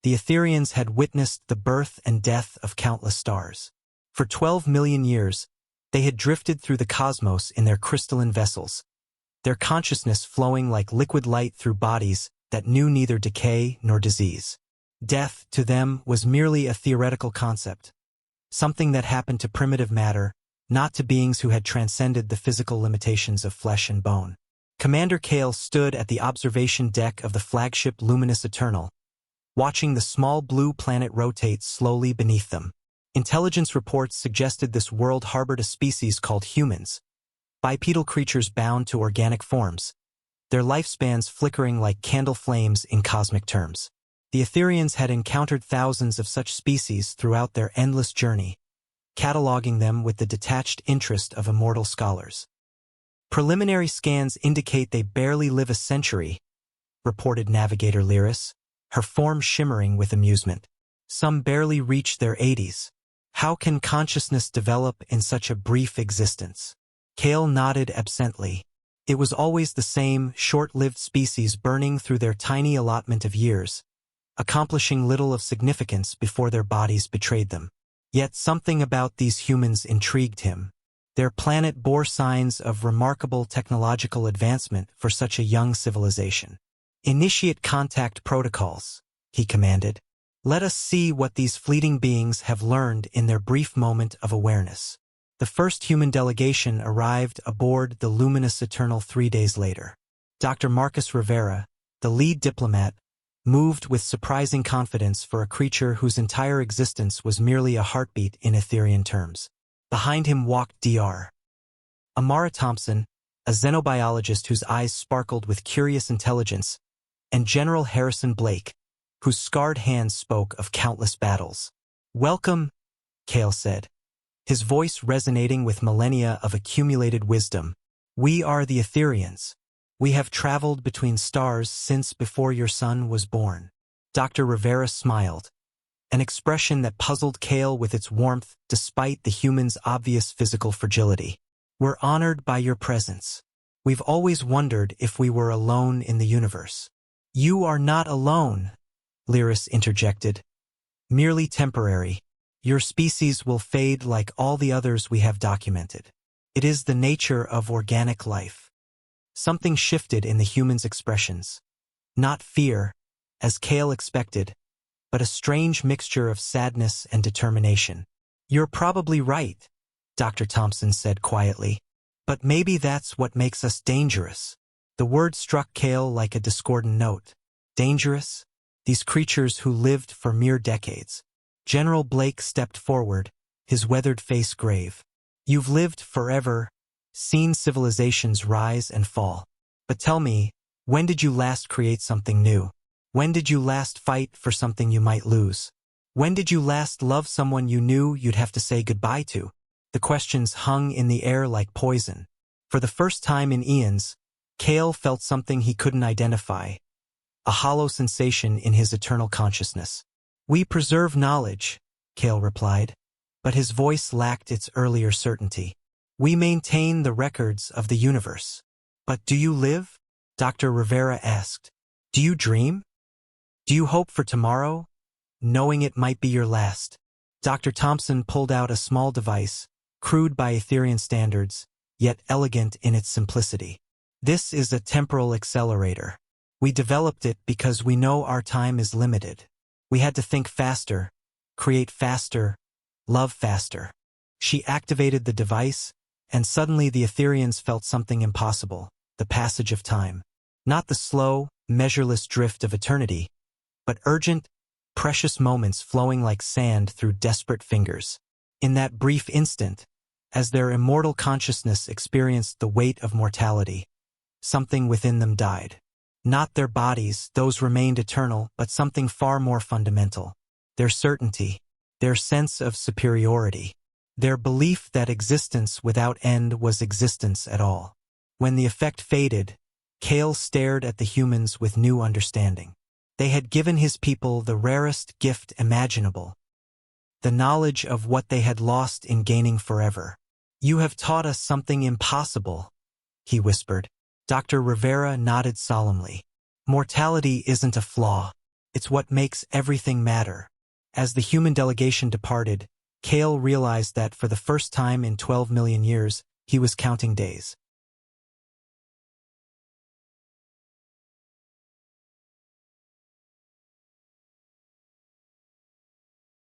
The Athetherans had witnessed the birth and death of countless stars. For 12 million years, they had drifted through the cosmos in their crystalline vessels, their consciousness flowing like liquid light through bodies that knew neither decay nor disease. Death, to them, was merely a theoretical concept, something that happened to primitive matter, not to beings who had transcended the physical limitations of flesh and bone. Commander Kale stood at the observation deck of the flagship Luminous Eternal, watching the small blue planet rotate slowly beneath them. Intelligence reports suggested this world harbored a species called humans, bipedal creatures bound to organic forms, their lifespans flickering like candle flames in cosmic terms. The Athetherans had encountered thousands of such species throughout their endless journey, cataloging them with the detached interest of immortal scholars. Preliminary scans indicate they barely live a century, reported Navigator Lyris, her form shimmering with amusement. Some barely reach their 80s. How can consciousness develop in such a brief existence? Kale nodded absently. It was always the same short-lived species burning through their tiny allotment of years, accomplishing little of significance before their bodies betrayed them. Yet something about these humans intrigued him. Their planet bore signs of remarkable technological advancement for such a young civilization. "Initiate contact protocols," he commanded. "Let us see what these fleeting beings have learned in their brief moment of awareness." The first human delegation arrived aboard the Luminous Eternal 3 days later. Dr. Marcus Rivera, the lead diplomat, moved with surprising confidence for a creature whose entire existence was merely a heartbeat in Aetherian terms. Behind him walked Dr. Amara Thompson, a xenobiologist whose eyes sparkled with curious intelligence, and General Harrison Blake, whose scarred hands spoke of countless battles. "Welcome," Kale said, his voice resonating with millennia of accumulated wisdom. "We are the Athetherans. We have traveled between stars since before your son was born." Dr. Rivera smiled, an expression that puzzled Kale with its warmth despite the human's obvious physical fragility. "We're honored by your presence. We've always wondered if we were alone in the universe." "You are not alone," Lyris interjected. "Merely temporary. Your species will fade like all the others we have documented. It is the nature of organic life." Something shifted in the human's expressions. Not fear, as Kale expected, but a strange mixture of sadness and determination. "You're probably right," Dr. Thompson said quietly. "But maybe that's what makes us dangerous." The word struck Kale like a discordant note. Dangerous? These creatures who lived for mere decades. General Blake stepped forward, his weathered face grave. "You've lived forever, seen civilizations rise and fall. But tell me, when did you last create something new? When did you last fight for something you might lose? When did you last love someone you knew you'd have to say goodbye to?" The questions hung in the air like poison. For the first time in eons, Kale felt something he couldn't identify, a hollow sensation in his eternal consciousness. "We preserve knowledge," Kale replied, but his voice lacked its earlier certainty. "We maintain the records of the universe." "But do you live?" Dr. Rivera asked. "Do you dream? Do you hope for tomorrow, knowing it might be your last?" Dr. Thompson pulled out a small device, crude by Aetherian standards, yet elegant in its simplicity. "This is a temporal accelerator. We developed it because we know our time is limited. We had to think faster, create faster, love faster." She activated the device, and suddenly the Athetherans felt something impossible, the passage of time. Not the slow, measureless drift of eternity, but urgent, precious moments flowing like sand through desperate fingers. In that brief instant, as their immortal consciousness experienced the weight of mortality, something within them died. Not their bodies, those remained eternal, but something far more fundamental. Their certainty, their sense of superiority, their belief that existence without end was existence at all. When the effect faded, Kale stared at the humans with new understanding. They had given his people the rarest gift imaginable, the knowledge of what they had lost in gaining forever. "You have taught us something impossible," he whispered. Dr. Rivera nodded solemnly. "Mortality isn't a flaw. It's what makes everything matter. As the human delegation departed, Kale realized that for the first time in 12 million years, he was counting days.